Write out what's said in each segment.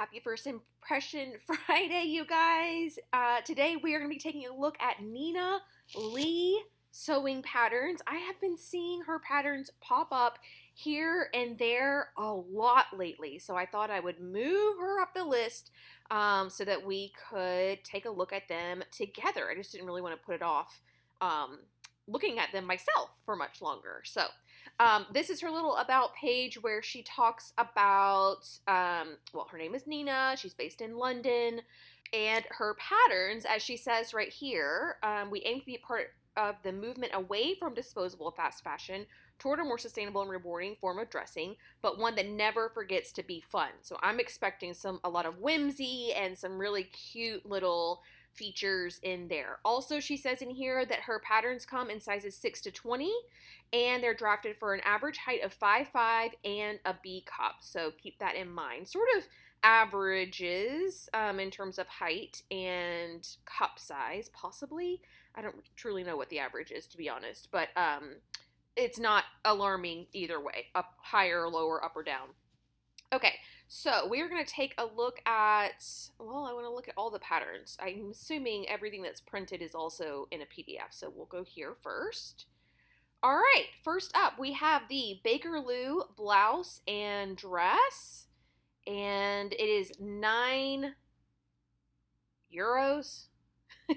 Happy First Impression Friday, you guys. Today we are going to be taking a look at Nina Lee sewing patterns. I have been seeing her patterns pop up here and there a lot lately, so I thought I would move her up the list so that we could take a look at them together. I just didn't really want to put it off looking at them myself for much longer. So this is her little about page where she talks about, well, her name is Nina. She's based in London. And her patterns, as she says right here, we aim to be part of the movement away from disposable fast fashion toward a more sustainable and rewarding form of dressing, but one that never forgets to be fun. So I'm expecting a lot of whimsy and some really cute little features in there. Also, she says in here that her patterns come in sizes 6 to 20, and they're drafted for an average height of 5'5" and a B cup. So keep that in mind. Sort of averages in terms of height and cup size, possibly. I don't truly know what the average is, to be honest, but it's not alarming either way, up higher, lower, up or down. Okay, so we're going to take a look at, well, I want to look at all the patterns. I'm assuming everything that's printed is also in a PDF, so we'll go here first. All right, first up, we have the Bakerloo blouse and dress, and it is €9.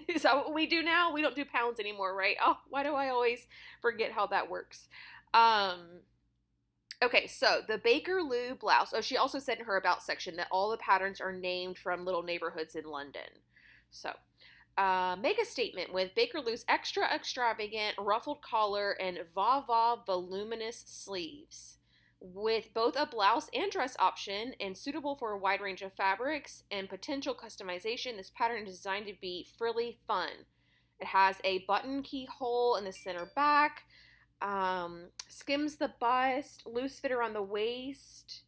Is that what we do now? We don't do pounds anymore, right? Oh, why do I always forget how that works? Okay, so the Bakerloo blouse. Oh, she also said in her about section that all the patterns are named from little neighborhoods in London. So, make a statement with Bakerloo's extra extravagant ruffled collar and va-va voluminous sleeves. With both a blouse and dress option and suitable for a wide range of fabrics and potential customization, this pattern is designed to be frilly fun. It has a button keyhole in the center back, skims the bust, loose fit around the waist.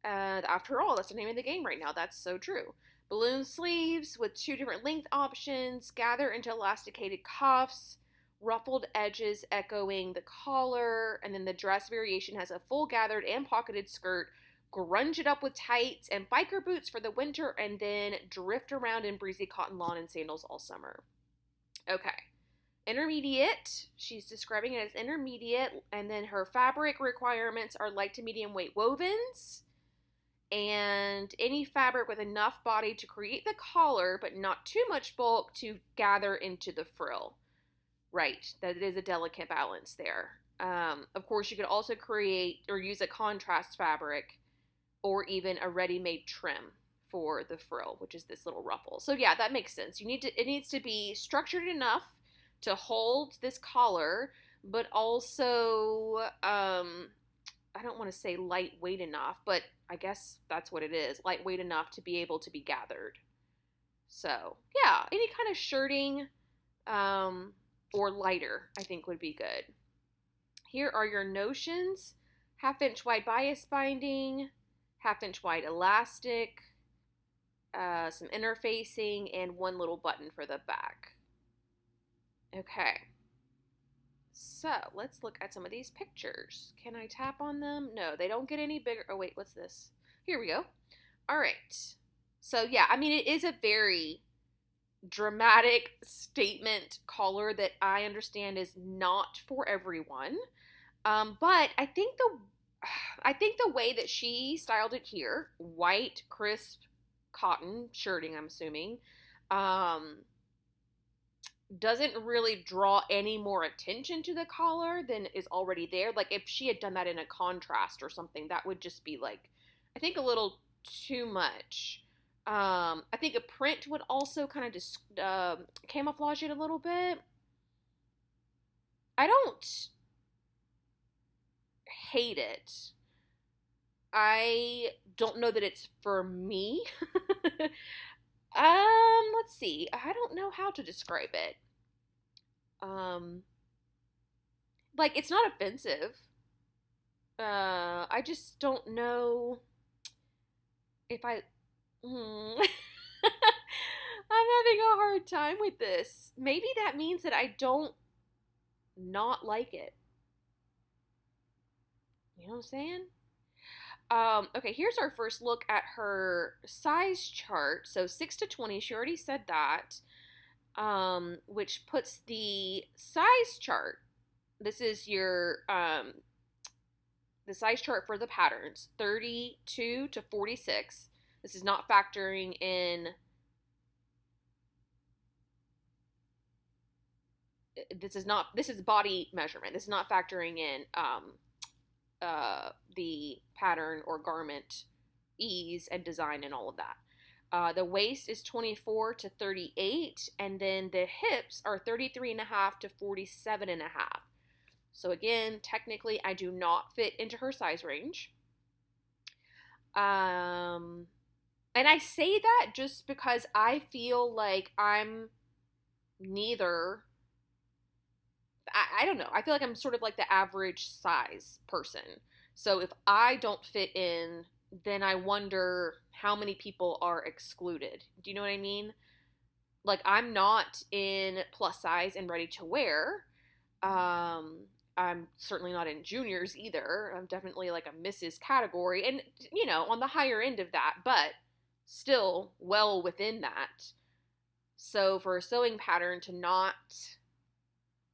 After all, that's the name of the game right now. That's so true. Balloon sleeves with 2 different length options, gather into elasticated cuffs, ruffled edges echoing the collar, and then the dress variation has a full gathered and pocketed skirt, grunge it up with tights and biker boots for the winter, and then drift around in breezy cotton lawn and sandals all summer. Okay. Intermediate, she's describing it as intermediate, and then her fabric requirements are light to medium weight wovens, and any fabric with enough body to create the collar, but not too much bulk to gather into the frill. Right, that is a delicate balance there. Of course, you could also create or use a contrast fabric or even a ready-made trim for the frill, which is this little ruffle. So yeah, that makes sense. It needs to be structured enough to hold this collar, but also, I don't want to say lightweight enough, but I guess that's what it is. Lightweight enough to be able to be gathered. So yeah, any kind of shirting, or lighter, I think would be good. Here are your notions. 1/2 inch wide bias binding, 1/2 inch wide elastic, some interfacing, and 1 little button for the back. Okay. So let's look at some of these pictures. Can I tap on them? No, they don't get any bigger. Oh wait, what's this? Here we go. All right. So yeah, I mean, it is a very dramatic statement collar that I understand is not for everyone. But I think the way that she styled it here, white, crisp cotton shirting, I'm assuming, doesn't really draw any more attention to the collar than is already there. Like if she had done that in a contrast or something, that would just be like, I think a little too much. I think a print would also kind of just camouflage it a little bit. I don't hate it. I don't know that it's for me. Let's see. I don't know how to describe it. Like it's not offensive. I just don't know if I'm having a hard time with this. Maybe that means that I don't not like it. You know what I'm saying? Okay, here's our first look at her size chart. So 6 to 20, she already said that, which puts the size chart. This is your the size chart for the patterns, 32 to 46. This is not factoring in. This is body measurement. This is not factoring in the pattern or garment ease and design and all of that. The waist is 24 to 38, and then the hips are 33 and a half to 47 and a half. So again, technically, I do not fit into her size range. And I say that just because I feel like I'm neither. I don't know. I feel like I'm sort of like the average size person. So if I don't fit in, then I wonder how many people are excluded. Do you know what I mean? Like, I'm not in plus size and ready to wear. I'm certainly not in juniors either. I'm definitely like a Mrs. category and, on the higher end of that, but still well within that. So for a sewing pattern to not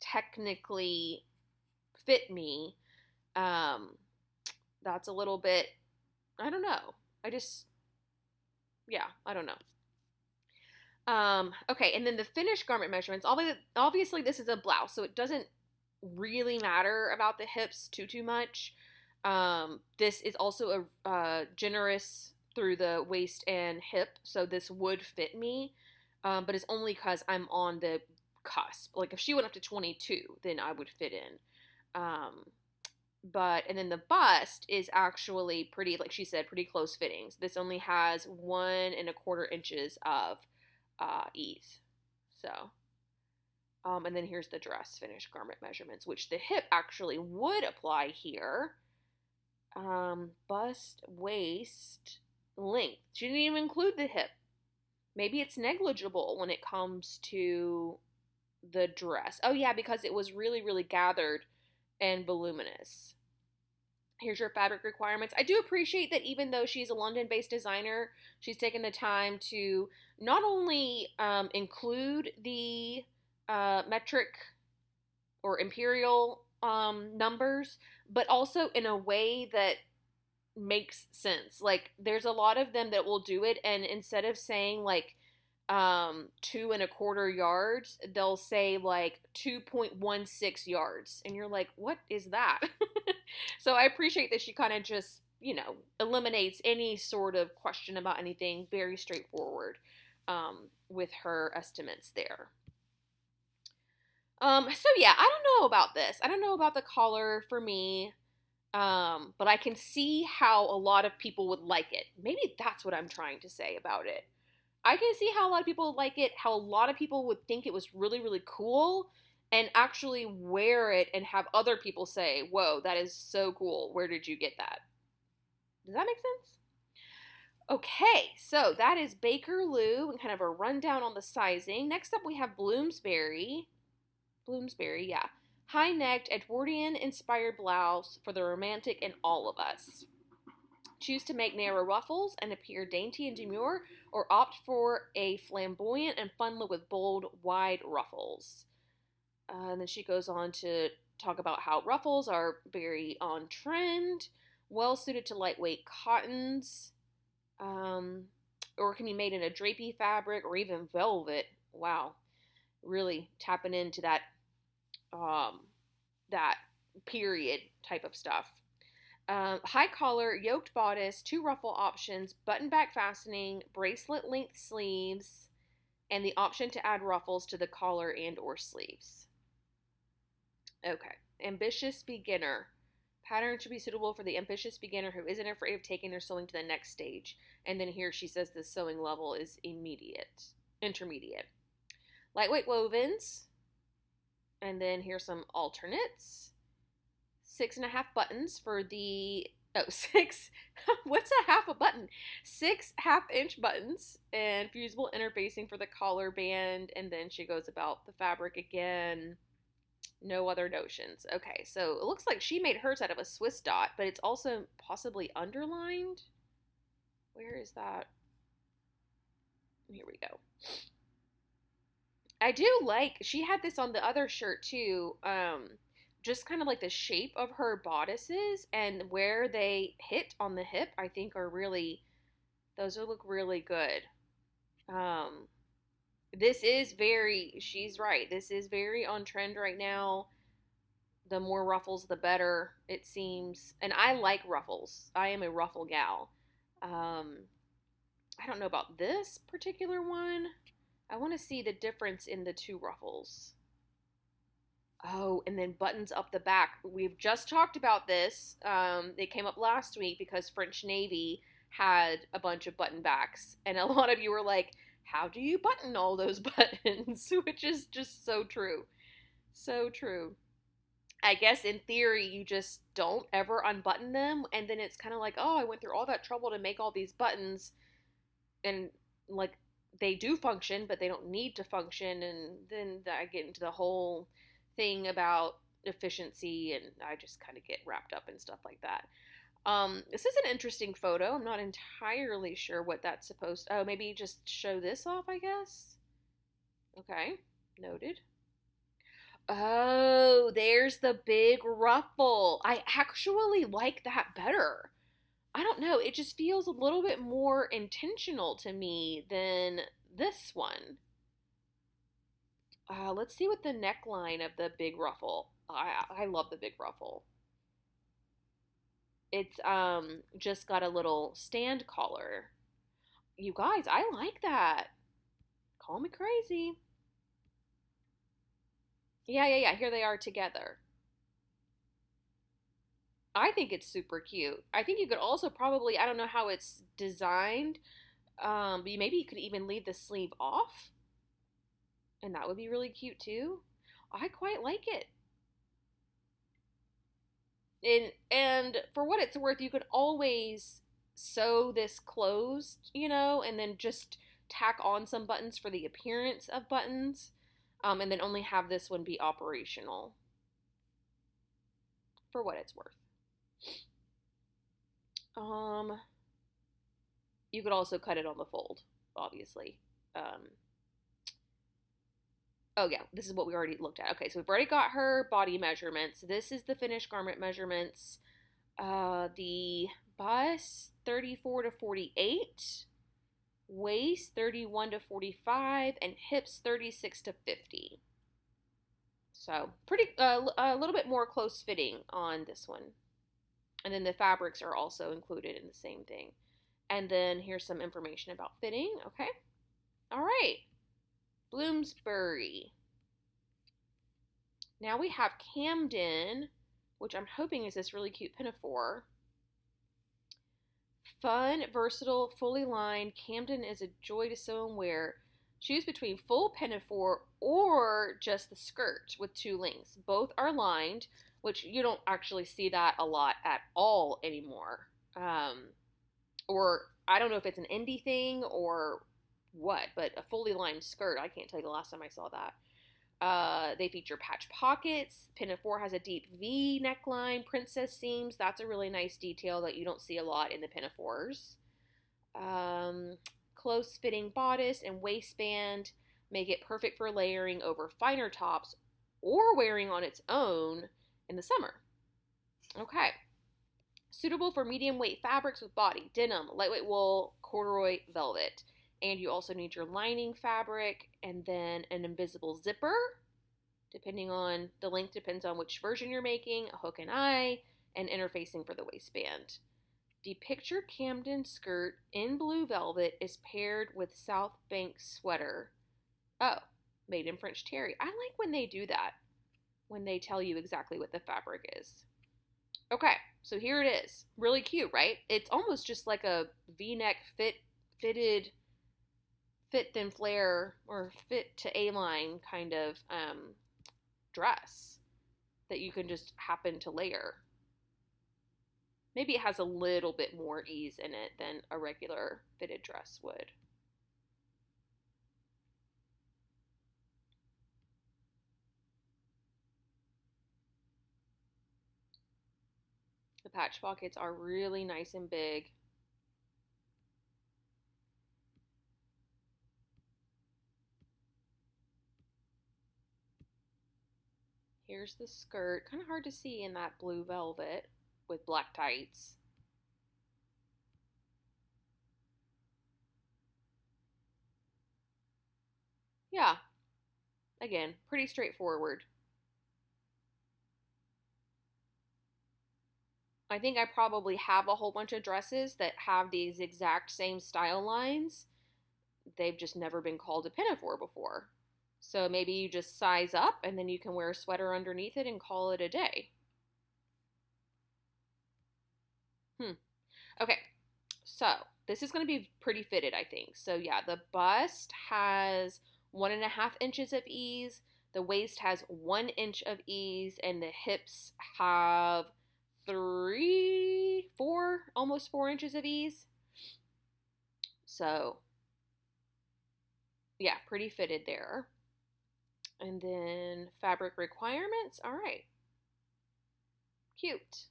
technically fit me, that's a little bit, I don't know. I don't know. Okay, and then the finished garment measurements. Obviously, this is a blouse, so it doesn't really matter about the hips too much. This is also a generous through the waist and hip, so this would fit me, but it's only because I'm on the cusp. Like if she went up to 22, then I would fit in. And then the bust is actually pretty, like she said, pretty close fittings. This only has 1.25 inches of ease. So, and then here's the dress finished garment measurements, which the hip actually would apply here. Bust, waist, length. She didn't even include the hip. Maybe it's negligible when it comes to the dress. Oh yeah, because it was really, really gathered and voluminous. Here's your fabric requirements. I do appreciate that even though she's a London-based designer, she's taken the time to not only include the metric or imperial numbers, but also in a way that makes sense. Like there's a lot of them that will do it, and instead of saying like 2.25 yards, they'll say like 2.16 yards, and you're like, what is that? So I appreciate that she kind of just eliminates any sort of question about anything. Very straightforward with her estimates there. So yeah, I don't know about this. I don't know about the collar for me. But I can see how a lot of people would like it. Maybe that's what I'm trying to say about it. I can see how a lot of people would like it, how a lot of people would think it was really, really cool, and actually wear it and have other people say, whoa, that is so cool. Where did you get that? Does that make sense? Okay, so that is Bakerloo and kind of a rundown on the sizing. Next up we have Bloomsbury. Bloomsbury, yeah. High-necked Edwardian-inspired blouse for the romantic in all of us. Choose to make narrow ruffles and appear dainty and demure, or opt for a flamboyant and fun look with bold, wide ruffles. And then she goes on to talk about how ruffles are very on trend, well suited to lightweight cottons, or can be made in a drapey fabric or even velvet. Wow, really tapping into that that period type of stuff. High collar, yoked bodice, 2 ruffle options, button back fastening, bracelet length sleeves, and the option to add ruffles to the collar and or sleeves. Okay, ambitious beginner. Pattern should be suitable for the ambitious beginner who isn't afraid of taking their sewing to the next stage. And then here she says the sewing level is intermediate. Lightweight wovens. And then here's some alternates. 6.5 buttons for the, what's a half a button? 6 half-inch buttons and fusible interfacing for the collar band. And then she goes about the fabric again. No other notions. Okay, so it looks like she made hers out of a Swiss dot, but it's also possibly underlined. Where is that? Here we go. I do like, she had this on the other shirt too. Just kind of like the shape of her bodices and where they hit on the hip, I think are really, those will look really good. This is very, she's right. This is very on trend right now. The more ruffles, the better, it seems. And I like ruffles. I am a ruffle gal. I don't know about this particular one. I want to see the difference in the two ruffles. Oh, and then buttons up the back. We've just talked about this. It came up last week because French Navy had a bunch of button backs. And a lot of you were like, how do you button all those buttons? Which is just so true. So true. I guess in theory, you just don't ever unbutton them. And then it's kind of like, oh, I went through all that trouble to make all these buttons. And like, they do function, but they don't need to function. And then I get into the whole thing about efficiency, and I just kind of get wrapped up in stuff like that. This is an interesting photo. I'm not entirely sure what that's supposed to, oh, maybe just show this off, I guess. Okay, noted. Oh, there's the big ruffle. I actually like that better. I don't know, it just feels a little bit more intentional to me than this one. Let's see what the neckline of the big ruffle. I love the big ruffle. It's just got a little stand collar. You guys, I like that. Call me crazy. Yeah. Here they are together. I think it's super cute. I think you could also probably, I don't know how it's designed, but maybe you could even leave the sleeve off, and that would be really cute too. I quite like it. And for what it's worth, you could always sew this closed, and then just tack on some buttons for the appearance of buttons, and then only have this one be operational. For what it's worth. You could also cut it on the fold, obviously. Oh yeah, this is what we already looked at. Okay, so we've already got her body measurements. This is the finished garment measurements. The bust 34 to 48, waist 31 to 45, and hips 36 to 50. So pretty, a little bit more close fitting on this one. And then the fabrics are also included in the same thing. And then here's some information about fitting. Okay. All right. Bloomsbury. Now we have Camden, which I'm hoping is this really cute pinafore. Fun, versatile, fully lined. Camden is a joy to sew and wear. Choose between full pinafore or just the skirt with two links. Both are lined, which you don't actually see that a lot at all anymore. Or I don't know if it's an indie thing or what, but a fully lined skirt, I can't tell you the last time I saw that. They feature patch pockets. Pinafore has a deep V neckline, princess seams. That's a really nice detail that you don't see a lot in the pinafores. Close fitting bodice and waistband make it perfect for layering over finer tops or wearing on its own in the summer. Okay. Suitable for medium weight fabrics with body, denim, lightweight wool, corduroy, velvet. And you also need your lining fabric and then an invisible zipper. Depending on the length, depends on which version you're making, a hook and eye, and interfacing for the waistband. The picture Camden skirt in blue velvet is paired with South Bank sweater. Oh, made in French terry. I like when they do that, when they tell you exactly what the fabric is. Okay, so here it is. Really cute, right? It's almost just like a V-neck fitted fit thin flare or fit to A-line kind of dress that you can just happen to layer. Maybe it has a little bit more ease in it than a regular fitted dress would. The patch pockets are really nice and big. Here's the skirt. Kind of hard to see in that blue velvet with black tights. Yeah, again, pretty straightforward. I think I probably have a whole bunch of dresses that have these exact same style lines. They've just never been called a pinafore before. So maybe you just size up and then you can wear a sweater underneath it and call it a day. Okay, so this is going to be pretty fitted, I think. So yeah, the bust has 1.5 inches of ease, the waist has 1 inch of ease, and the hips have 4, almost 4 inches of ease. So yeah, pretty fitted there. And then fabric requirements. All right. Cute.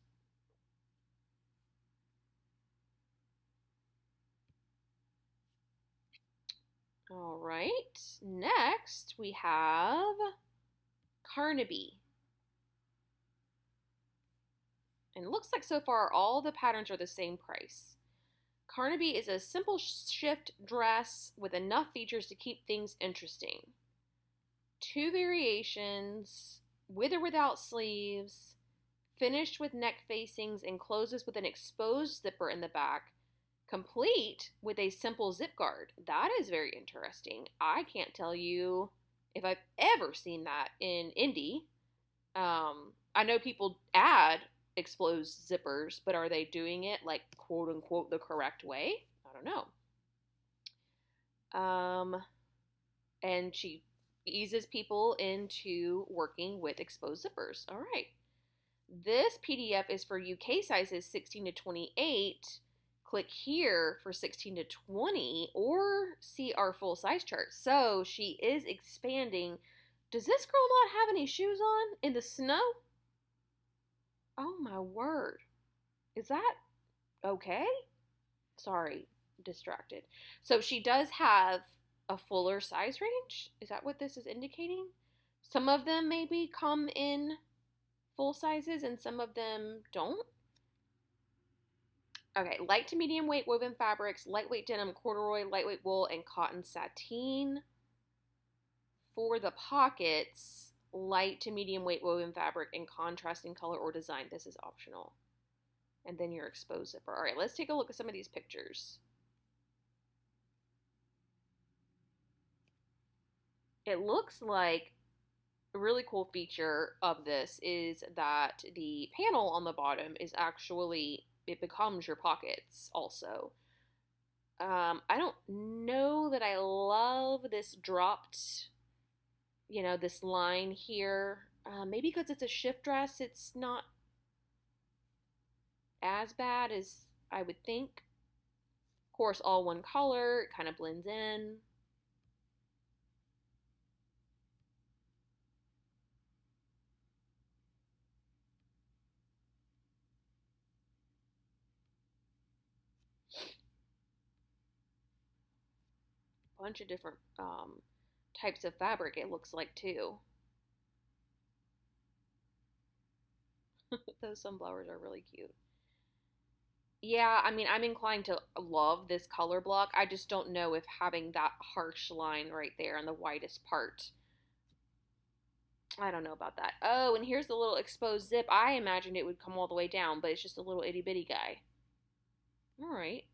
All right. Next, we have Carnaby. And it looks like so far all the patterns are the same price. Carnaby is a simple shift dress with enough features to keep things interesting. 2 variations, with or without sleeves, finished with neck facings and closes with an exposed zipper in the back, complete with a simple zip guard. That is very interesting. I can't tell you if I've ever seen that in indie. I know people add exposed zippers, but are they doing it like quote unquote the correct way? I don't know. And she eases people into working with exposed zippers. All right. This PDF is for UK sizes 16 to 28. Click here for 16 to 20 or see our full size chart. So she is expanding. Does this girl not have any shoes on in the snow? Oh my word. Is that okay? Sorry, distracted. So she does have a fuller size range. Is that what this is indicating? Some of them maybe come in full sizes and some of them don't. Okay, light to medium weight woven fabrics, lightweight denim, corduroy, lightweight wool, and cotton sateen. For the pockets, light to medium weight woven fabric in contrasting color or design. This is optional. And then your exposed zipper. All right, let's take a look at some of these pictures. It looks like a really cool feature of this is that the panel on the bottom is actually, it becomes your pockets also. I don't know that I love this dropped, this line here. Maybe because it's a shift dress, it's not as bad as I would think. Of course, all one color, it kind of blends in. Bunch of different types of fabric, it looks like, too. Those sunflowers are really cute. Yeah, I mean, I'm inclined to love this color block. I just don't know if having that harsh line right there on the widest part. I don't know about that. Oh, and here's the little exposed zip. I imagined it would come all the way down, but it's just a little itty bitty guy. All right.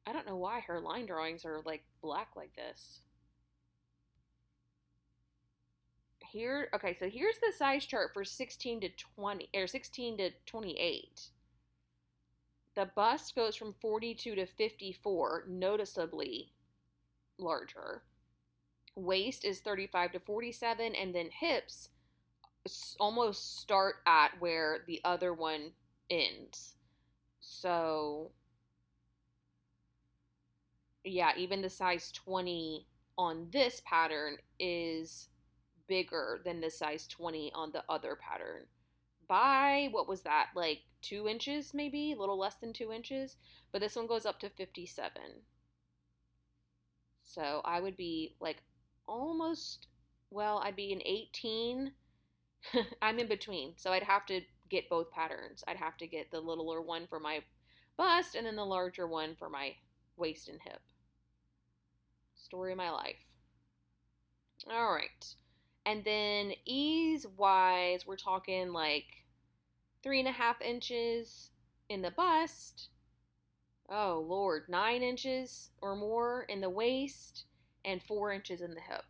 I don't know why her line drawings are like black like this. Here, okay, so here's the size chart for 16 to 20 or 16 to 28. The bust goes from 42 to 54, noticeably larger. Waist is 35 to 47, and then hips almost start at where the other one ends. So, yeah, even the size 20 on this pattern is bigger than the size 20 on the other pattern by, what was that, like 2 inches maybe, a little less than 2 inches, but this one goes up to 57. So I would be like almost, well, I'd be an 18. I'm in between, so I'd have to get both patterns. I'd have to get the littler one for my bust and then the larger one for my waist and hip. Story of my life. All right. And then ease wise, we're talking like 3.5 inches in the bust. Oh Lord, 9 inches or more in the waist and 4 inches in the hip.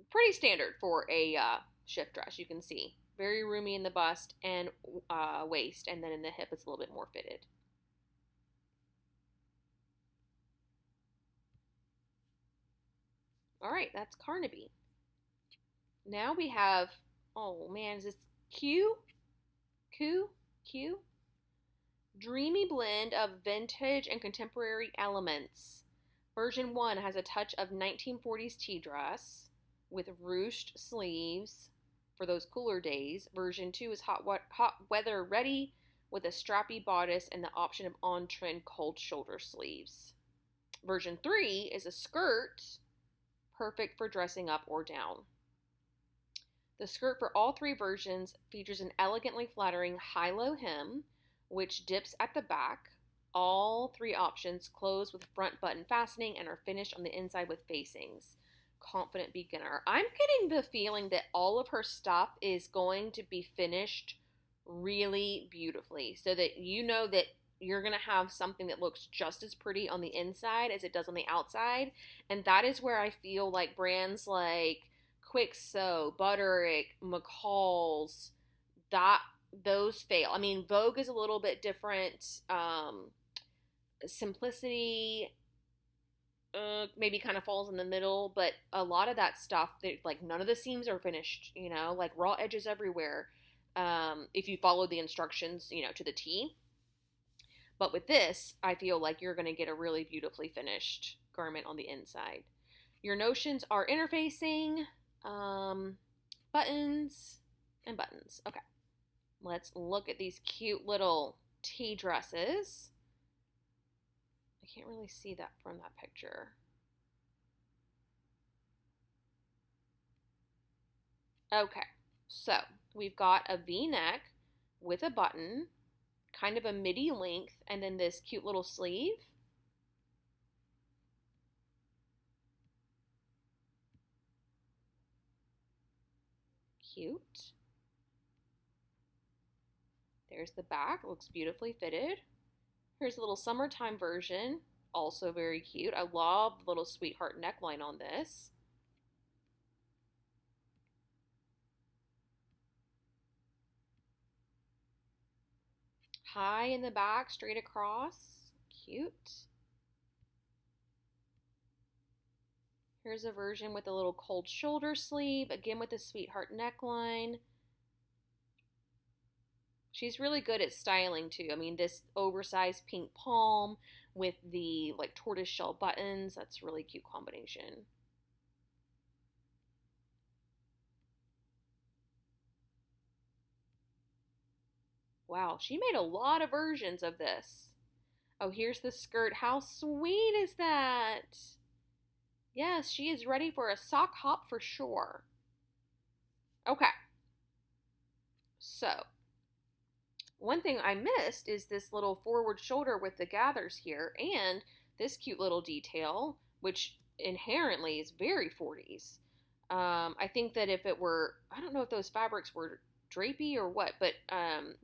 Pretty standard for a shift dress, you can see. Very roomy in the bust and waist, and then in the hip it's a little bit more fitted. All right, that's Carnaby. Now we have, oh man, is this Q? Dreamy blend of vintage and contemporary elements. Version 1 has a touch of 1940s tea dress with ruched sleeves for those cooler days. Version 2 is hot weather ready with a strappy bodice and the option of on-trend cold shoulder sleeves. Version 3 is a skirt, perfect for dressing up or down. The skirt for all 3 versions features an elegantly flattering high-low hem, which dips at the back. All 3 options close with front button fastening and are finished on the inside with facings. Confident beginner. I'm getting the feeling that all of her stuff is going to be finished really beautifully, so that you know that you're going to have something that looks just as pretty on the inside as it does on the outside. And that is where I feel like brands like Quick Sew, Butterick, McCall's, those fail. I mean, Vogue is a little bit different. Simplicity maybe kind of falls in the middle, but a lot of that stuff, like none of the seams are finished, like raw edges everywhere. If you follow the instructions, to the T. But with this, I feel like you're going to get a really beautifully finished garment on the inside. Your notions are interfacing, buttons, and buttons. Okay, let's look at these cute little tea dresses. I can't really see that from that picture. Okay, so we've got a V-neck with a button, kind of a midi length, and then this cute little sleeve. Cute. There's the back, looks beautifully fitted. Here's a little summertime version, also very cute. I love the little sweetheart neckline on this. High in the back, straight across. Cute. Here's a version with a little cold shoulder sleeve, again with the sweetheart neckline. She's really good at styling too. I mean, this oversized pink palm with the like tortoiseshell buttons, that's a really cute combination. Wow, she made a lot of versions of this. Oh, here's the skirt. How sweet is that? Yes, she is ready for a sock hop for sure. Okay. So, one thing I missed is this little forward shoulder with the gathers here and this cute little detail, which inherently is very 40s. I think that if it were, I don't know if those fabrics were drapey or what, but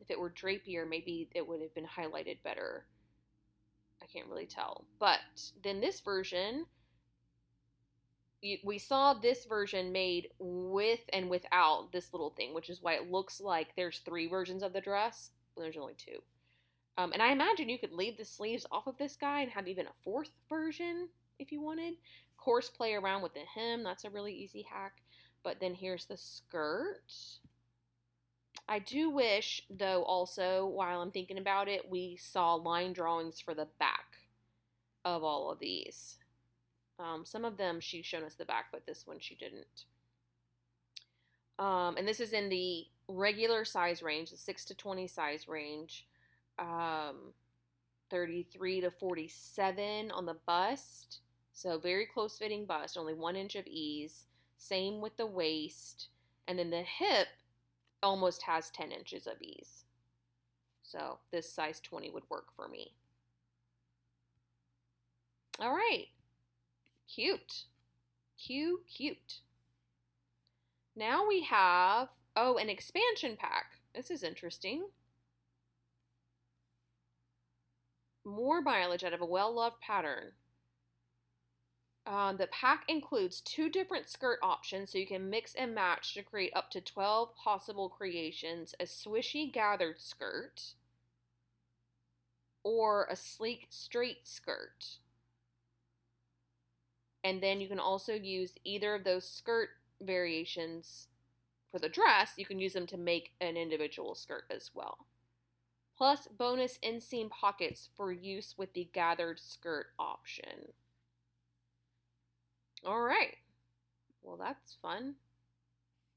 if it were drapier, maybe it would have been highlighted better. I can't really tell. But then this version, we saw this version made with and without this little thing, which is why it looks like there's 3 versions of the dress. There's only 2. And I imagine you could leave the sleeves off of this guy and have even a 4th version if you wanted. Of course, play around with the hem. That's a really easy hack. But then here's the skirt. I do wish, though, also, while I'm thinking about it, we saw line drawings for the back of all of these. Some of them she's shown us the back, but this one she didn't. And this is in the regular size range, the 6 to 20 size range. 33 to 47 on the bust. So very close fitting bust, only 1 inch of ease. Same with the waist. And then the hip almost has 10 inches of ease. So this size 20 would work for me. All right. Cute. Cute. Now we have, an expansion pack. This is interesting. More mileage out of a well-loved pattern. The pack includes 2 different skirt options, so you can mix and match to create up to 12 possible creations. A swishy gathered skirt or a sleek straight skirt. And then you can also use either of those skirt variations for the dress. You can use them to make an individual skirt as well. Plus bonus inseam pockets for use with the gathered skirt option. All right. Well, that's fun.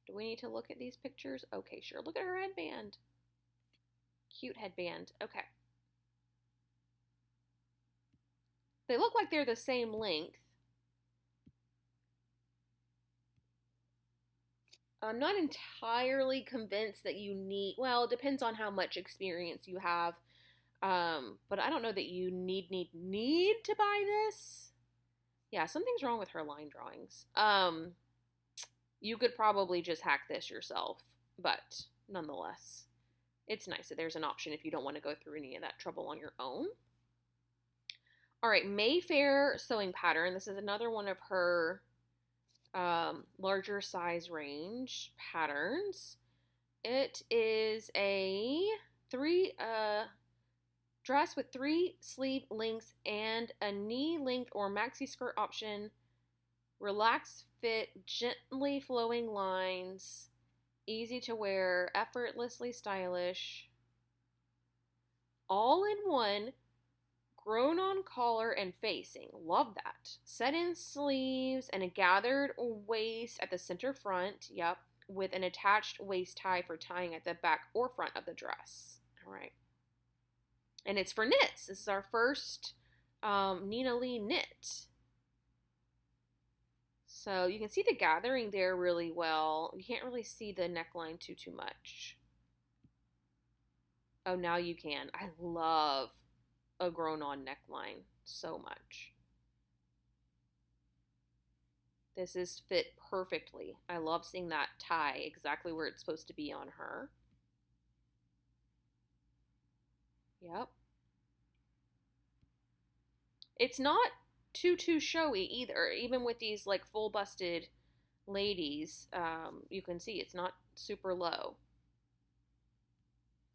Do we need to look at these pictures? Okay, sure. Look at her headband. Cute headband. Okay. They look like they're the same length. I'm not entirely convinced that you need, well, it depends on how much experience you have. But I don't know that you need to buy this. Yeah, something's wrong with her line drawings. You could probably just hack this yourself, but nonetheless, it's nice that there's an option if you don't want to go through any of that trouble on your own. All right, Mayfair sewing pattern. This is another one of her larger size range patterns. It is a dress with 3 sleeve lengths and a knee length or maxi skirt option. Relaxed fit, gently flowing lines, easy to wear, effortlessly stylish. All in one, grown on collar and facing. Love that. Set in sleeves and a gathered waist at the center front. Yep. With an attached waist tie for tying at the back or front of the dress. All right. And it's for knits. This is our first Nina Lee knit. So you can see the gathering there really well. You can't really see the neckline too much. Oh, now you can. I love a grown-on neckline so much. This is fit perfectly. I love seeing that tie exactly where it's supposed to be on her. Yep. It's not too showy either. Even with these like full busted ladies, you can see it's not super low.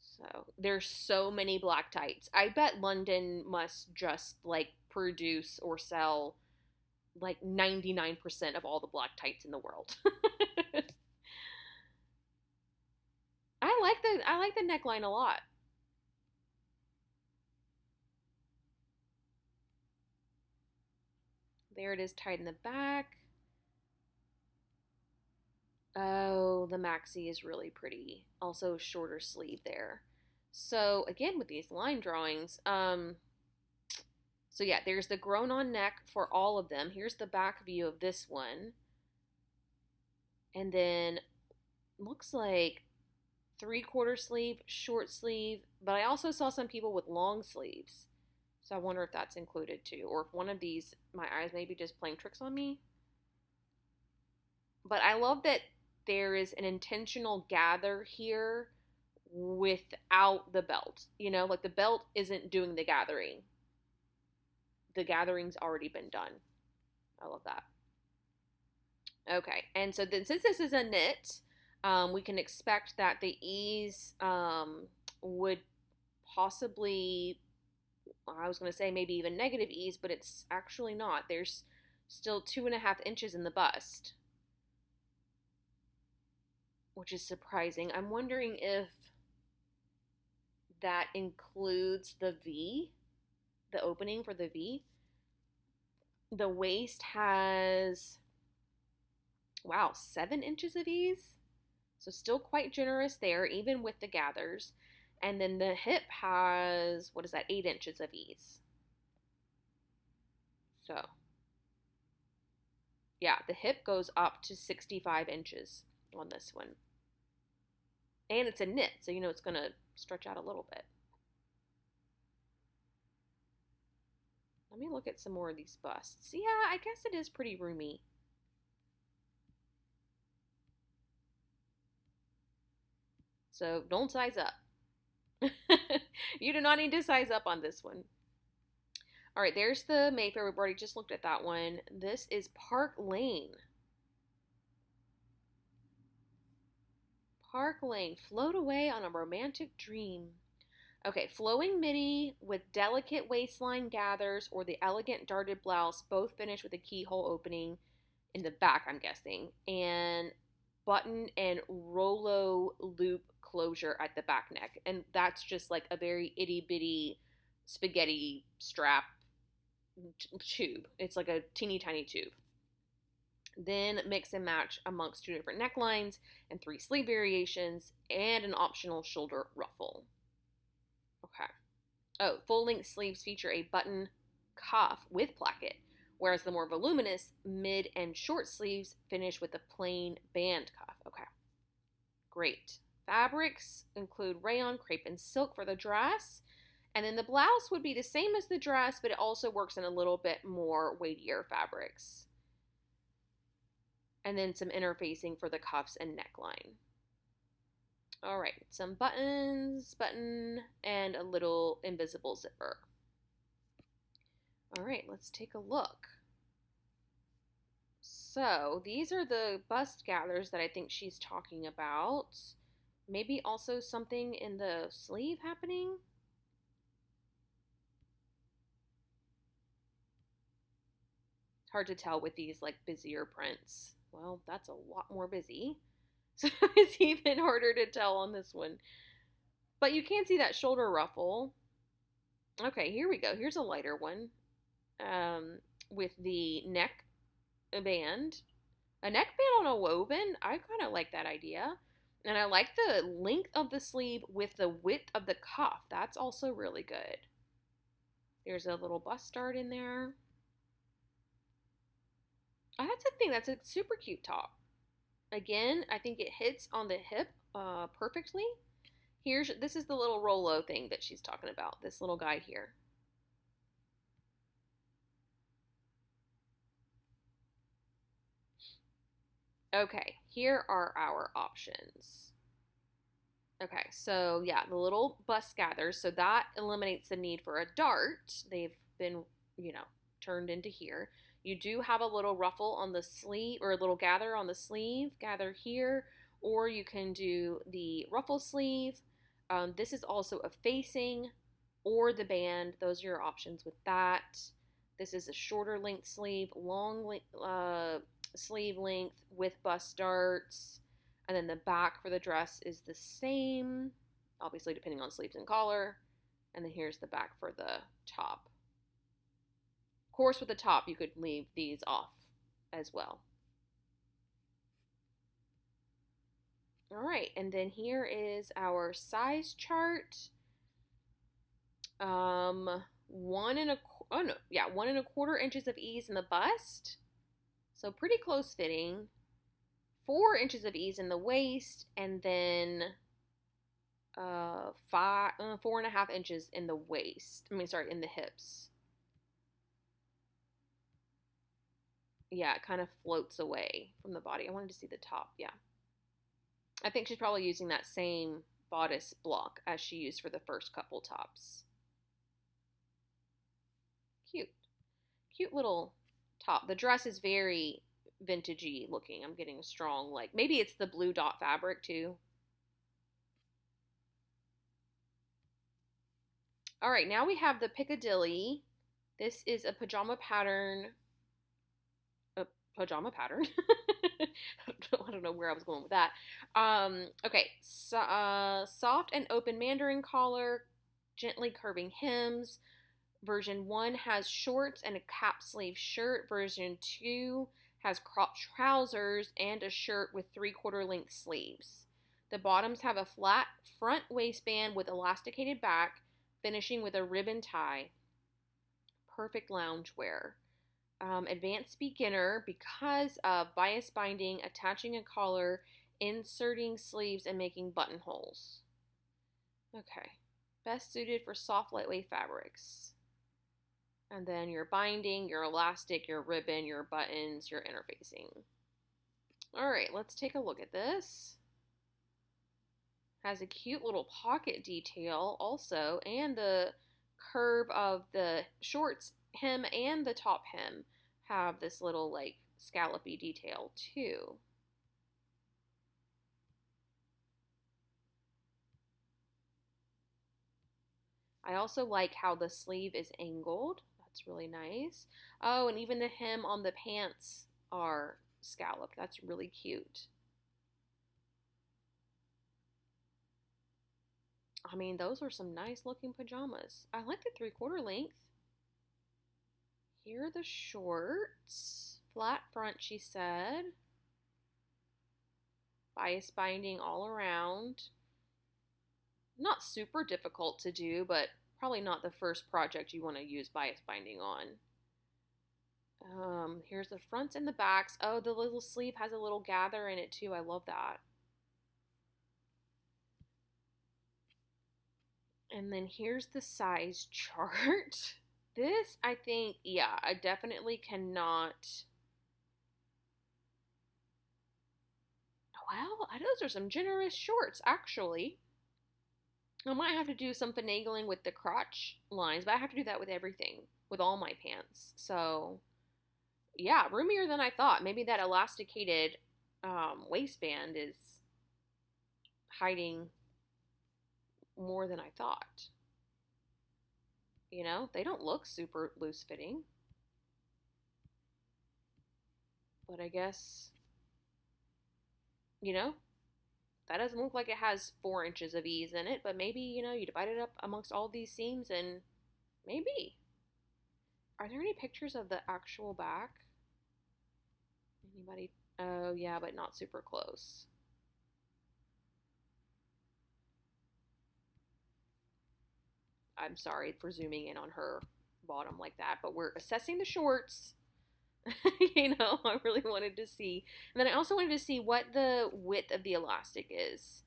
So there's so many black tights. I bet London must just like produce or sell like 99% of all the black tights in the world. I like the neckline a lot. There it is tied in the back. Oh, the maxi is really pretty. Also shorter sleeve there. So again, with these line drawings, so yeah, there's the grown on neck for all of them. Here's the back view of this one. And then looks like 3/4 sleeve, short sleeve, but I also saw some people with long sleeves. So I wonder if that's included too, or if one of these, my eyes may be just playing tricks on me. But I love that there is an intentional gather here without the belt. You know, like the belt isn't doing the gathering. The gathering's already been done. I love that. Okay, and so then since this is a knit, we can expect that the ease would possibly, I was going to say maybe even negative ease, but it's actually not. There's still 2.5 inches in the bust, which is surprising. I'm wondering if that includes the V, the opening for the V. The waist has, wow, 7 inches of ease. So still quite generous there, even with the gathers. And then the hip has, what is that, 8 inches of ease. So, yeah, the hip goes up to 65 inches on this one. And it's a knit, so you know it's going to stretch out a little bit. Let me look at some more of these busts. Yeah, I guess it is pretty roomy. So don't size up. You do not need to size up on this one. All right, there's the Mayfair. We've already just looked at that one. This is Park Lane. Park Lane. Float away on a romantic dream. Okay, flowing midi with delicate waistline gathers or the elegant darted blouse, both finished with a keyhole opening in the back, I'm guessing, and button and Rolo loop closure at the back neck. And that's just like a very itty bitty spaghetti strap tube. It's like a teeny tiny tube. Then mix and match amongst 2 different necklines and 3 sleeve variations and an optional shoulder ruffle. Okay. Oh, full length sleeves feature a button cuff with placket, whereas the more voluminous mid and short sleeves finish with a plain band cuff. Okay. Great. Fabrics include rayon, crepe, and silk for the dress. And then the blouse would be the same as the dress, but it also works in a little bit more weightier fabrics. And then some interfacing for the cuffs and neckline. All right, some buttons, button, and a little invisible zipper. All right, let's take a look. So these are the bust gathers that I think she's talking about. Maybe also something in the sleeve happening. It's hard to tell with these like busier prints. Well, that's a lot more busy. So it's even harder to tell on this one. But you can see that shoulder ruffle. Okay, here we go. Here's a lighter one with the neck band. A neck band on a woven. I kind of like that idea. And I like the length of the sleeve with the width of the cuff. That's also really good. There's a little bust dart in there. Oh, that's a thing. That's a super cute top. Again, I think it hits on the hip perfectly. This is the little Rolo thing that she's talking about. This little guy here. Okay, here are our options. Okay, so yeah, the little bust gathers. So that eliminates the need for a dart. They've been, turned into here. You do have a little ruffle on the sleeve, or a little gather on the sleeve, gather here, or you can do the ruffle sleeve. This is also a facing or the band. Those are your options with that. This is a shorter length sleeve, long sleeve length with bust darts. And then the back for the dress is the same, obviously depending on sleeves and collar. And then here's the back for the top. Of course, with the top, you could leave these off as well. All right, and then here is our size chart. 1.25 inches of ease in the bust. So pretty close fitting. 4 inches of ease in the waist, and then 4.5 inches in the waist. In the hips. Yeah, it kind of floats away from the body. I wanted to see the top, yeah. I think she's probably using that same bodice block as she used for the first couple tops. Cute. Cute little top. The dress is very vintagey looking. I'm getting a strong, maybe it's the blue dot fabric too. All right, now we have the Piccadilly. This is a pajama pattern. I don't know where I was going with that. Okay, so, soft and open mandarin collar, gently curving hems. Version 1 has shorts and a cap sleeve shirt. Version 2 has cropped trousers and a shirt with 3/4 length sleeves. The bottoms have a flat front waistband with elasticated back, finishing with a ribbon tie. Perfect loungewear. Advanced beginner because of bias binding, attaching a collar, inserting sleeves, and making buttonholes. Okay. Best suited for soft, lightweight fabrics. And then your binding, your elastic, your ribbon, your buttons, your interfacing. All right, let's take a look at this. Has a cute little pocket detail also, and the curve of the shorts hem and the top hem have this little like scallopy detail too. I also like how the sleeve is angled. That's really nice. Oh, and even the hem on the pants are scalloped. That's really cute. I mean, those are some nice looking pajamas. I like the 3/4 length. Here are the shorts. Flat front, she said. Bias binding all around. Not super difficult to do, but probably not the first project you want to use bias binding on. Here's the fronts and the backs. Oh, the little sleeve has a little gather in it too. I love that. And then here's the size chart. This, I think, yeah, I definitely cannot. Well, those are some generous shorts, actually. I might have to do some finagling with the crotch lines, but I have to do that with everything, with all my pants. So, yeah, roomier than I thought. Maybe that elasticated waistband is hiding more than I thought. You know, they don't look super loose fitting. But I guess, you know, that doesn't look like it has 4 inches of ease in it, but maybe, you know, you divide it up amongst all these seams and maybe. Are there any pictures of the actual back? Anybody? Oh, yeah, but not super close. I'm sorry for zooming in on her bottom like that, but we're assessing the shorts. You know, I really wanted to see. And then I also wanted to see what the width of the elastic is.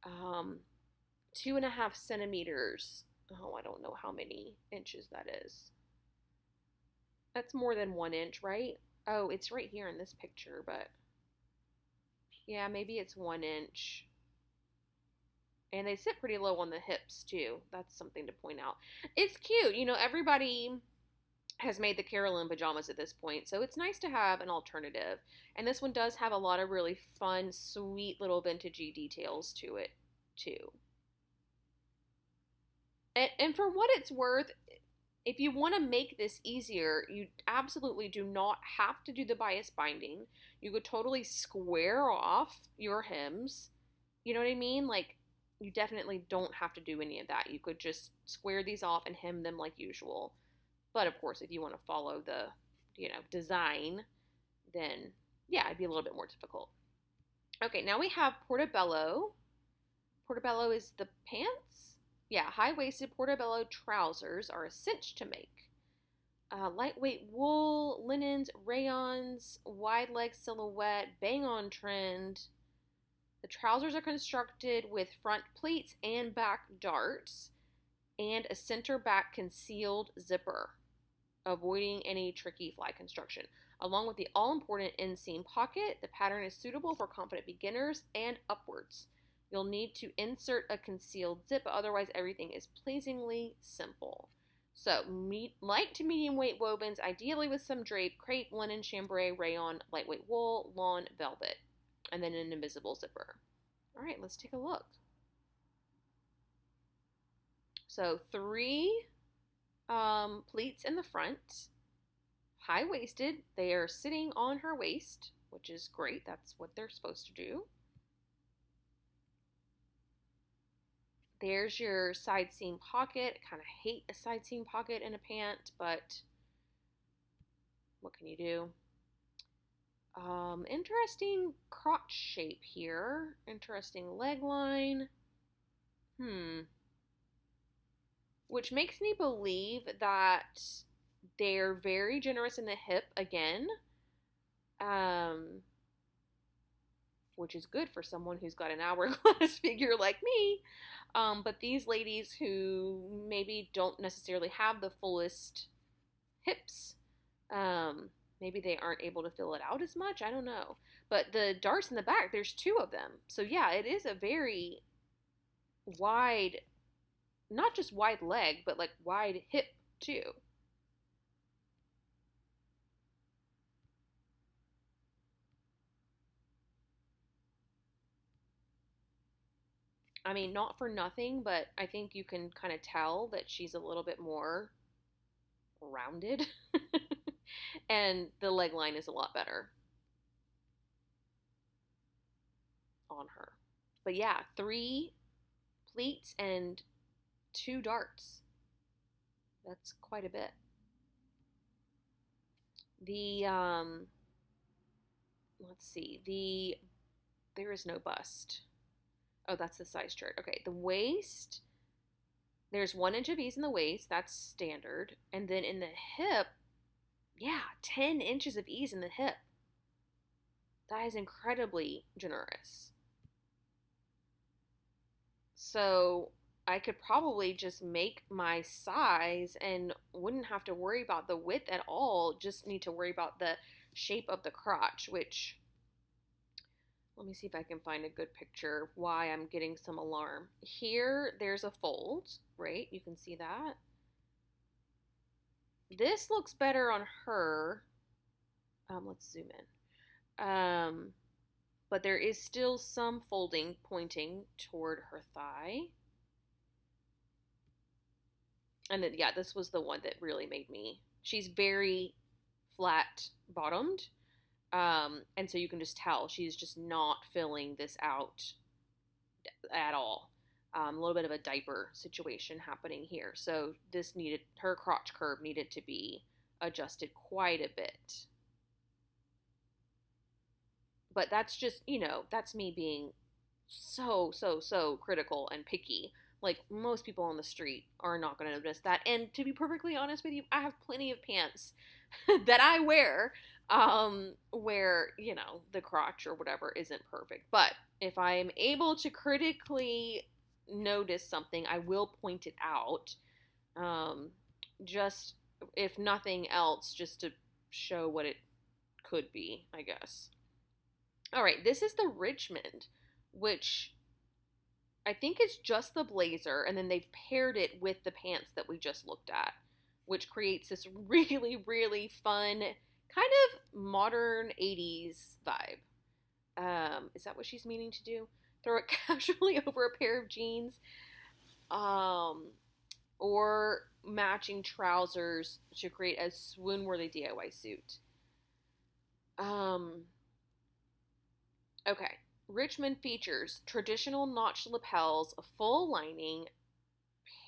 2.5 centimeters. Oh, I don't know how many inches that is. That's more than 1 inch, right? Oh, it's right here in this picture, but yeah, maybe it's 1 inch. And they sit pretty low on the hips, too. That's something to point out. It's cute. You know, everybody has made the Carolyn pajamas at this point, so it's nice to have an alternative. And this one does have a lot of really fun, sweet little vintagey details to it, too. And for what it's worth, if you want to make this easier, you absolutely do not have to do the bias binding. You could totally square off your hems. You know what I mean? Like, you definitely don't have to do any of that. You could just square these off and hem them like usual. But of course, if you want to follow the, you know, design, then yeah, it'd be a little bit more difficult. Okay, now we have Portobello. Portobello is the pants. Yeah, high-waisted Portobello trousers are a cinch to make. Lightweight wool, linens, rayons, wide leg silhouette, bang on trend. The trousers are constructed with front pleats and back darts and a center back concealed zipper, avoiding any tricky fly construction. Along with the all-important inseam pocket, the pattern is suitable for confident beginners and upwards. You'll need to insert a concealed zip, but otherwise everything is pleasingly simple. So, light to medium weight wovens, ideally with some drape, crepe, linen, chambray, rayon, lightweight wool, lawn, velvet, and then an invisible zipper. All right, let's take a look. So 3 pleats in the front, high-waisted. They are sitting on her waist, which is great. That's what they're supposed to do. There's your side seam pocket. I kind of hate a side seam pocket in a pant, but what can you do? Interesting crotch shape here. Interesting leg line. Which makes me believe that they're very generous in the hip again. Um, which is good for someone who's got an hourglass figure like me. But these ladies who maybe don't necessarily have the fullest hips, maybe they aren't able to fill it out as much. I don't know. But the darts in the back, there's two of them. So yeah, it is a very wide, not just wide leg, but like wide hip too. I mean, not for nothing, but I think you can kind of tell that she's a little bit more rounded. And the leg line is a lot better on her. But yeah, 3 pleats and 2 darts. That's quite a bit. The let's see. There is no bust. Oh, that's the size chart. Okay, the waist, there's 1 inch of ease in the waist. That's standard. And then in the hip, yeah, 10 inches of ease in the hip. That is incredibly generous. So I could probably just make my size and wouldn't have to worry about the width at all. Just need to worry about the shape of the crotch, which, let me see if I can find a good picture of why I'm getting some alarm. Here, there's a fold, right? You can see that. This looks better on her. Let's zoom in. But there is still some folding pointing toward her thigh. And then, yeah, this was the one that really made me. She's very flat bottomed. And so you can just tell she's just not filling this out at all. A little bit of a diaper situation happening here. So this needed, her crotch curve needed to be adjusted quite a bit. But that's just, that's me being so critical and picky. Like, most people on the street are not going to notice that. And to be perfectly honest with you, I have plenty of pants that I wear where, the crotch or whatever isn't perfect. But if I'm able to critically notice something, I will point it out. Just, if nothing else, just to show what it could be, I guess. All right, this is the Richmond, which I think it's just the blazer, and then they've paired it with the pants that we just looked at, which creates this really, really fun, kind of modern 80s vibe. Is that what she's meaning to do? Throw it casually over a pair of jeans, or matching trousers to create a swoon-worthy DIY suit. Okay. Richmond features traditional notched lapels, a full lining,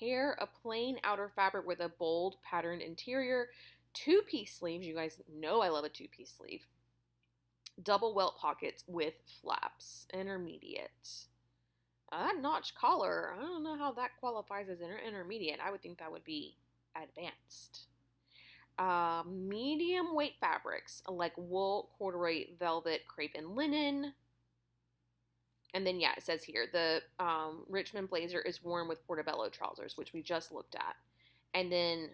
pair a plain outer fabric with a bold patterned interior, 2-piece sleeves. You guys know I love a 2-piece sleeve. Double welt pockets with flaps. Intermediate. That notch collar, I don't know how that qualifies as intermediate. I would think that would be advanced. Medium weight fabrics like wool, corduroy, velvet, crepe, and linen. And then, yeah, it says here, the Richmond blazer is worn with Portobello trousers, which we just looked at. And then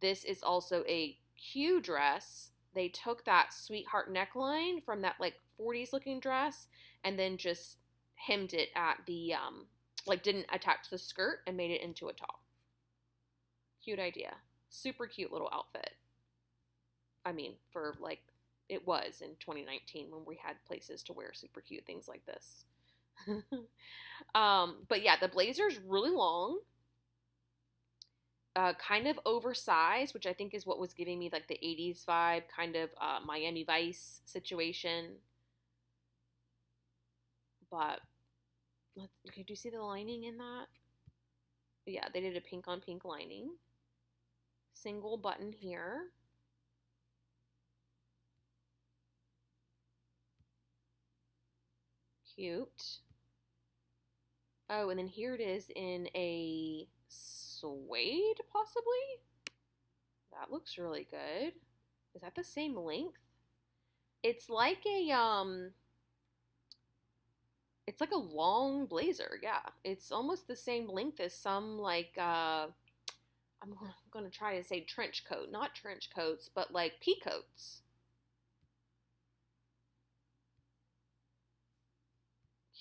this is also a Q dress. They took that sweetheart neckline from that, like, 40s looking dress and then just hemmed it at the, didn't attach the skirt and made it into a top. Cute idea. Super cute little outfit. I mean, for, it was in 2019 when we had places to wear super cute things like this. But yeah, the blazer's really long, kind of oversized, which I think is what was giving me like the 80s vibe, kind of Miami Vice situation. But do you see the lining in that? Yeah, they did a pink on pink lining. Single button here. Cute. Oh, and then here it is in a suede, possibly? That looks really good. Is that the same length? It's like it's like a long blazer, yeah. It's almost the same length as some like I'm gonna try to say trench coat. Not trench coats, but like pea coats.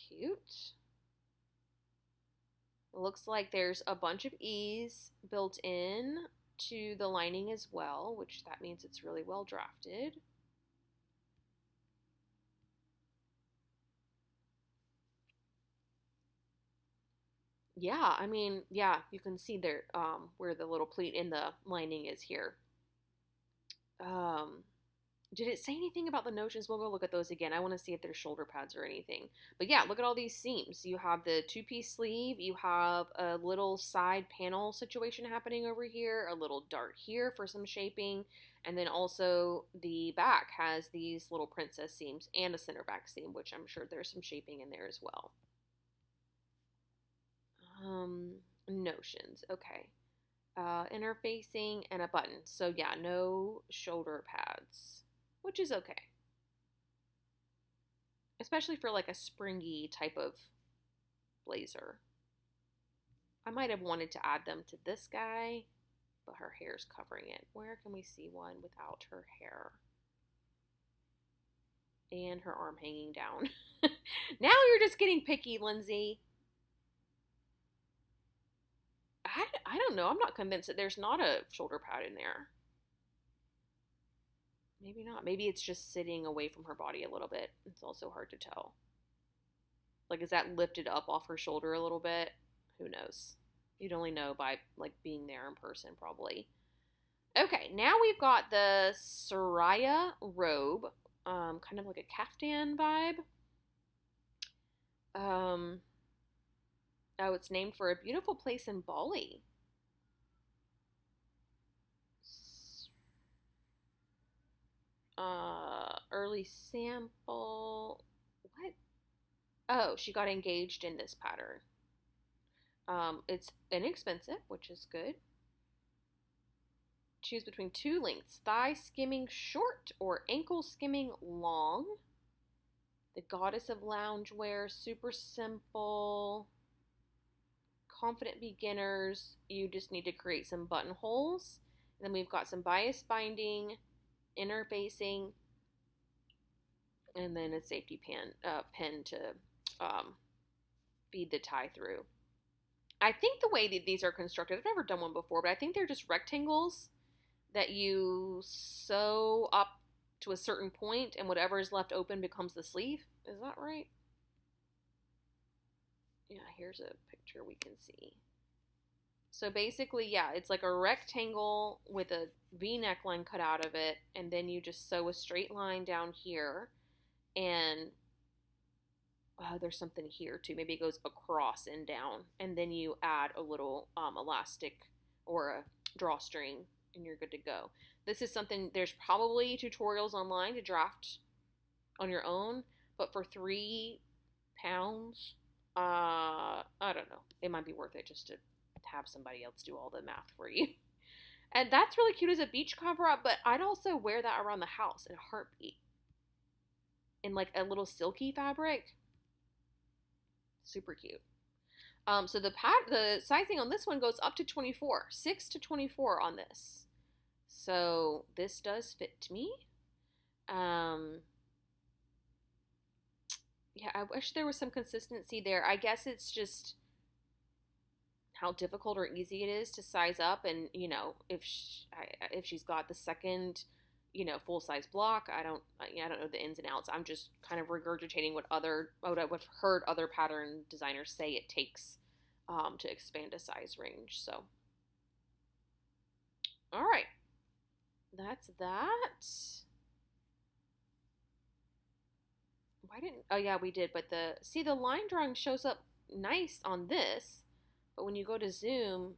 Cute. It looks like there's a bunch of ease built in to the lining as well, which that means it's really well drafted. Yeah, I mean, yeah, you can see there where the little pleat in the lining is here. Um, did it say anything about the notions? We'll go look at those again. I want to see if there's shoulder pads or anything. But yeah, look at all these seams. You have the two-piece sleeve. You have a little side panel situation happening over here, a little dart here for some shaping. And then also the back has these little princess seams and a center back seam, which I'm sure there's some shaping in there as well. Notions. Okay. Interfacing and a button. So yeah, no shoulder pads, which is okay. Especially for like a springy type of blazer. I might have wanted to add them to this guy, but her hair's covering it. Where can we see one without her hair? And her arm hanging down. Now you're just getting picky, Lindsay. I don't know. I'm not convinced that there's not a shoulder pad in there. Maybe not. Maybe it's just sitting away from her body a little bit. It's also hard to tell. Like, is that lifted up off her shoulder a little bit? Who knows? You'd only know by, like, being there in person, probably. Okay, now we've got the Soraya robe. Kind of like a caftan vibe. Oh, it's named for a beautiful place in Bali. Early sample. What? Oh, she got engaged in this pattern. It's inexpensive, which is good. Choose between two lengths: thigh skimming short or ankle skimming long. The goddess of loungewear, super simple. Confident beginners, you just need to create some buttonholes. And then we've got some bias binding, interfacing, and then a safety pin to feed the tie through. I think the way that these are constructed, I've never done one before, but I think they're just rectangles that you sew up to a certain point, and whatever is left open becomes the sleeve. Is that right? Yeah, here's a picture we can see. So basically, yeah, it's like a rectangle with a V neckline cut out of it, and then you just sew a straight line down here, and there's something here too. Maybe it goes across and down, and then you add a little elastic or a drawstring, and you're good to go. This is something, there's probably tutorials online to draft on your own, but for £3, I don't know. It might be worth it just to have somebody else do all the math for you. And that's really cute as a beach cover up, but I'd also wear that around the house in a heartbeat. In like a little silky fabric. Super cute. So the sizing on this one goes up to 24, 6 to 24 on this. So this does fit me. Yeah, I wish there was some consistency there. I guess it's just how difficult or easy it is to size up, and if she's got the second full size block, I don't know the ins and outs. I'm just kind of regurgitating what I've heard other pattern designers say it takes to expand a size range. So all right, that's that. Why didn't, oh yeah, we did, but the line drawing shows up nice on this, but when you go to zoom,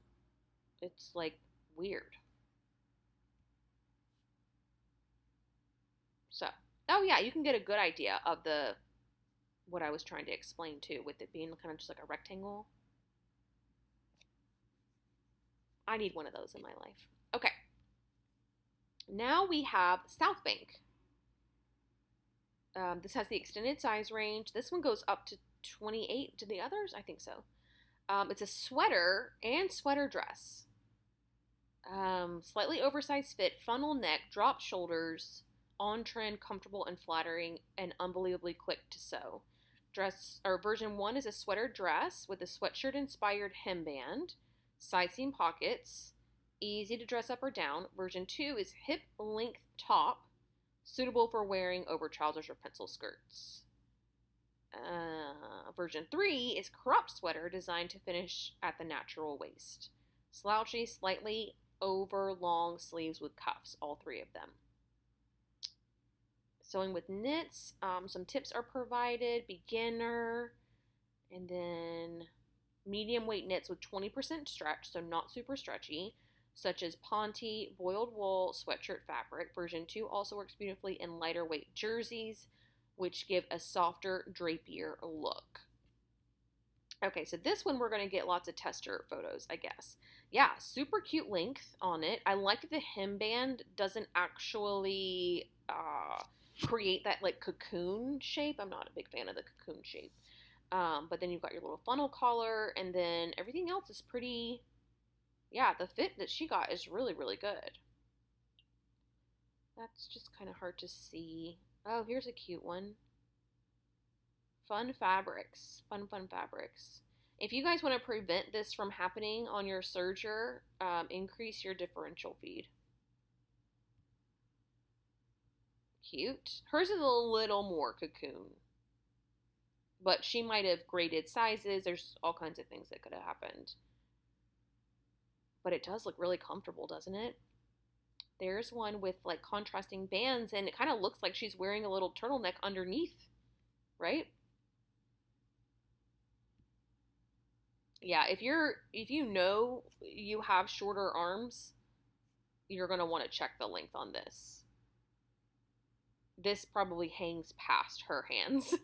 it's like weird. So, oh yeah, you can get a good idea of the what I was trying to explain too, with it being kind of just like a rectangle. I need one of those in my life. Okay. Now we have South Bank. This has the extended size range. This one goes up to 28. Do the others? I think so. It's a sweater and sweater dress. Slightly oversized fit, funnel neck, drop shoulders, on trend, comfortable and flattering, and unbelievably quick to sew. Version 1 is a sweater dress with a sweatshirt inspired hemband, side seam pockets, easy to dress up or down. Version 2 is hip length top, suitable for wearing over trousers or pencil skirts. Version 3 is cropped sweater designed to finish at the natural waist. Slouchy, slightly over long sleeves with cuffs, all three of them. Sewing with knits, some tips are provided, beginner, and then medium weight knits with 20% stretch, so not super stretchy, such as Ponte, boiled wool, sweatshirt fabric. Version 2 also works beautifully in lighter weight jerseys, which give a softer, drapier look. Okay, so this one we're going to get lots of tester photos, I guess. Yeah, super cute length on it. I like that the hemband doesn't actually create that like cocoon shape. I'm not a big fan of the cocoon shape. But then you've got your little funnel collar, and then everything else is pretty, yeah, the fit that she got is really, really good. That's just kind of hard to see. Oh, here's a cute one. Fun fabrics. Fun fabrics. If you guys want to prevent this from happening on your serger, increase your differential feed. Cute. Hers is a little more cocoon. But she might have graded sizes. There's all kinds of things that could have happened. But it does look really comfortable, doesn't it? There's one with like contrasting bands, and it kind of looks like she's wearing a little turtleneck underneath, right? Yeah, if you know you have shorter arms, you're going to want to check the length on this. This probably hangs past her hands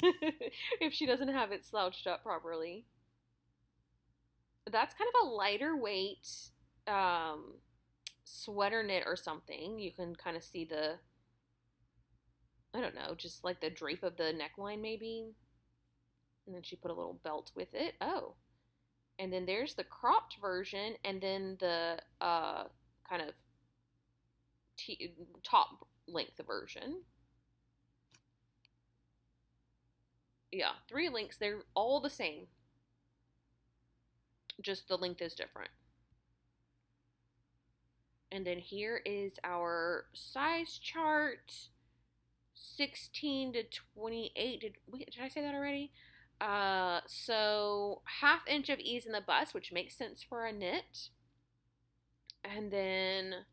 if she doesn't have it slouched up properly. That's kind of a lighter weight sweater knit or something. You can kind of see the, I don't know, just like the drape of the neckline maybe. And then she put a little belt with it. Oh. And then there's the cropped version, and then the kind of top length version. Yeah, 3 links. They're all the same. Just the length is different. And then here is our size chart. 16 to 28. Did I say that already? So 1/2 inch of ease in the bust, which makes sense for a knit. And then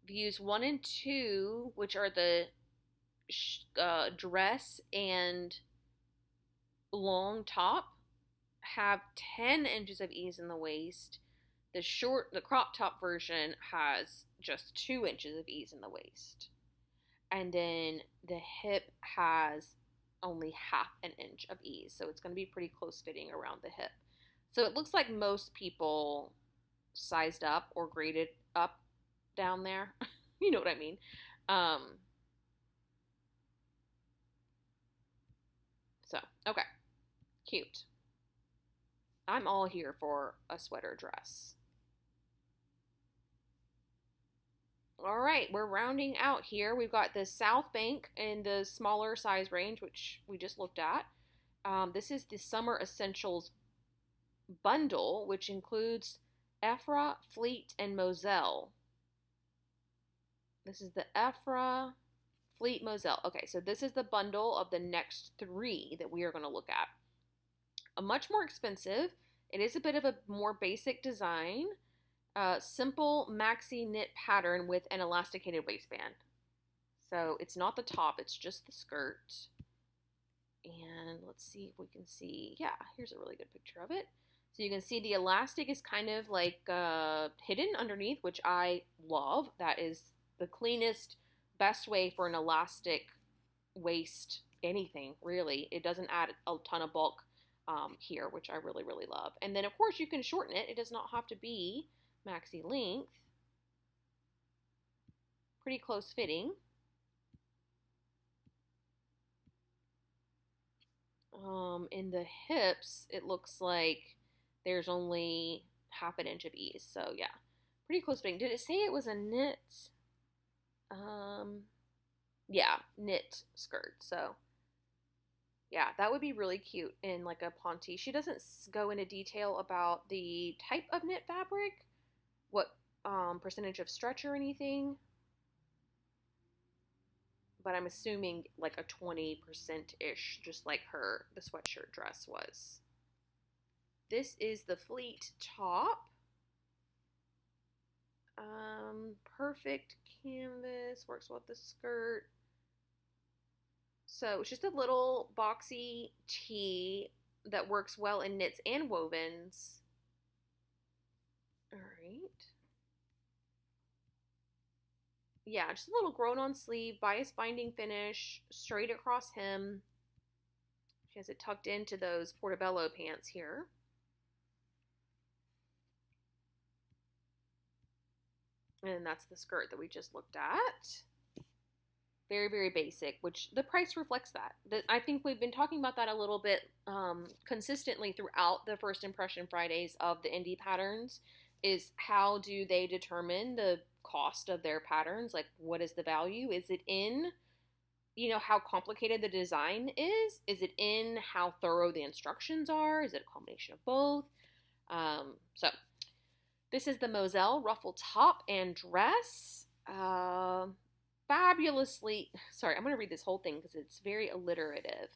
views 1 and 2, which are the dress and long top, have 10 inches of ease in the waist. The crop top version has just 2 inches of ease in the waist. And then the hip has only 1/2 an inch of ease. So it's going to be pretty close fitting around the hip. So it looks like most people sized up or graded up down there. You know what I mean? So, okay. Cute. I'm all here for a sweater dress. All right, we're rounding out here. We've got the South Bank in the smaller size range, which we just looked at. This is the Summer Essentials bundle, which includes Ephra, Fleet, and Moselle. This is the Ephra, Fleet, Moselle. Okay, so this is the bundle of the next 3 that we are going to look at. A much more expensive. It is a bit of a more basic design. Simple maxi knit pattern with an elasticated waistband. So it's not the top, it's just the skirt. And let's see if we can see. Yeah, here's a really good picture of it. So you can see the elastic is kind of like hidden underneath, which I love. That is the cleanest, best way for an elastic waist anything, really. It doesn't add a ton of bulk here, which I really, really love. And then, of course, you can shorten it. It does not have to be maxi length. Pretty close fitting. In the hips, it looks like there's only half an inch of ease. So, yeah, pretty close fitting. Did it say it was a knit? Yeah, knit skirt. So, yeah, that would be really cute in like a ponte. She doesn't go into detail about the type of knit fabric, what percentage of stretch or anything, but I'm assuming like a 20%-ish, just like the sweatshirt dress was. This is the fleet top. Perfect canvas, works well with the skirt. So it's just a little boxy tee that works well in knits and wovens. All right. Yeah, just a little grown-on sleeve, bias binding finish, straight across hem. She has it tucked into those Portobello pants here. And that's the skirt that we just looked at. Very, very basic, which the price reflects that. I think we've been talking about that a little bit consistently throughout the First Impression Fridays of the indie patterns, is how do they determine the cost of their patterns? Like, what is the value? Is it in, how complicated the design is? Is it in how thorough the instructions are? Is it a combination of both? So this is the Moselle ruffle top and dress. Fabulously, sorry, I'm going to read this whole thing because it's very alliterative.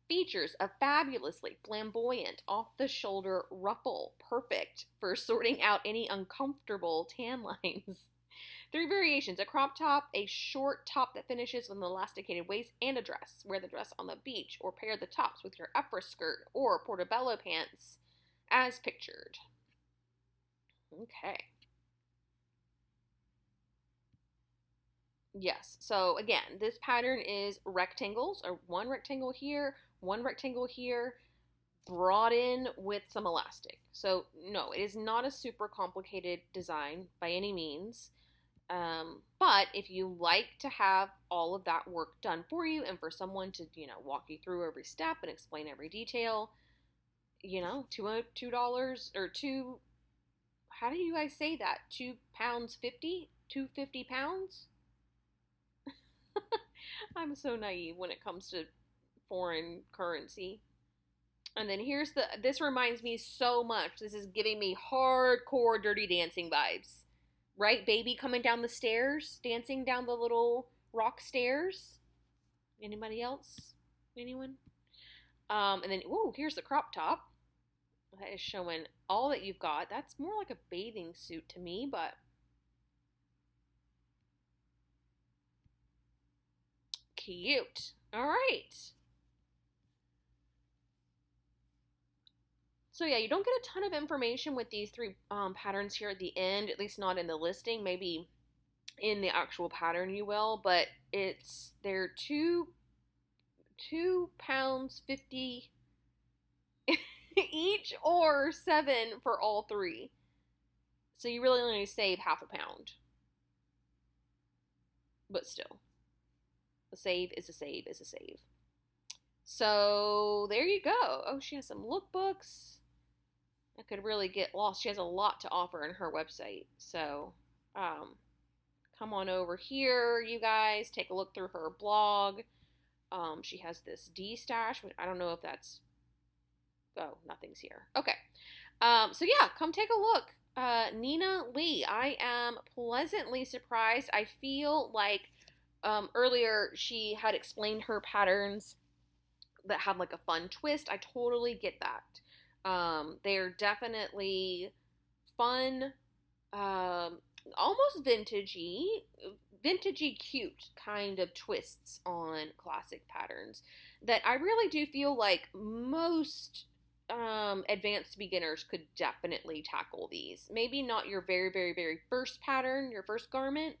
Features a fabulously flamboyant, off-the-shoulder ruffle, perfect for sorting out any uncomfortable tan lines. 3 variations: a crop top, a short top that finishes with an elasticated waist, and a dress. Wear the dress on the beach, or pair the tops with your upper skirt or Portobello pants, as pictured. Okay. Yes, so again, this pattern is rectangles, or one rectangle here, brought in with some elastic. So no, it is not a super complicated design by any means. But if you like to have all of that work done for you and for someone to, walk you through every step and explain every detail, $2 or how do you guys say that? £2.50? 250 pounds? I'm so naive when it comes to foreign currency. And then this reminds me so much. This is giving me hardcore Dirty Dancing vibes. Right? Baby coming down the stairs, dancing down the little rock stairs. Anybody else? Anyone? And then, here's the crop top. That is showing all that you've got. That's more like a bathing suit to me, but cute. All right. So yeah, you don't get a ton of information with these 3 patterns here at the end, at least not in the listing. Maybe in the actual pattern you will, but they're £2.50 each, or $7 for all 3. So you really only save half a pound. But still, a save is a save is a save. So there you go. Oh, she has some lookbooks. I could really get lost. She has a lot to offer in her website. So come on over here, you guys. Take a look through her blog. She has this D-stash, which I don't know if that's... Oh, nothing's here. Okay. So yeah, come take a look. Nina Lee. I am pleasantly surprised. I feel like earlier she had explained her patterns that have like a fun twist. I totally get that. They're definitely fun, almost vintagey cute kind of twists on classic patterns that I really do feel like most advanced beginners could definitely tackle these. Maybe not your very, very, very first pattern, your first garment,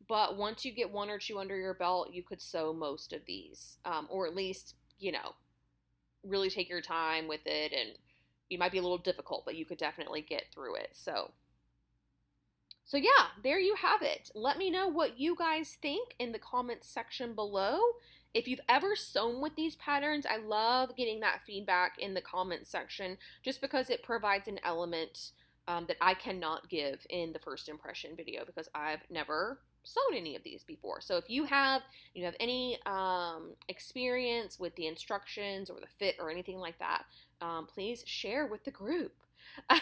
But once you get 1 or 2 under your belt, you could sew most of these, or at least, really take your time with it. And it might be a little difficult, but you could definitely get through it. So yeah, there you have it. Let me know what you guys think in the comments section below. If you've ever sewn with these patterns, I love getting that feedback in the comments section, just because it provides an element that I cannot give in the first impression video, because I've never sewn any of these before. So if you have any experience with the instructions or the fit or anything like that, please share with the group.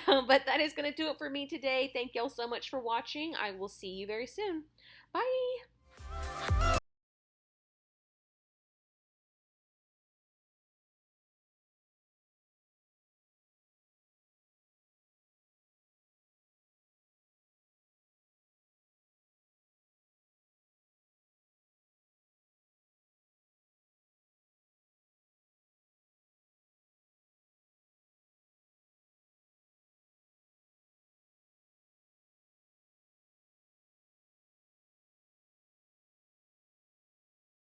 But that is going to do it for me today. Thank y'all so much for watching. I will see you very soon. Bye.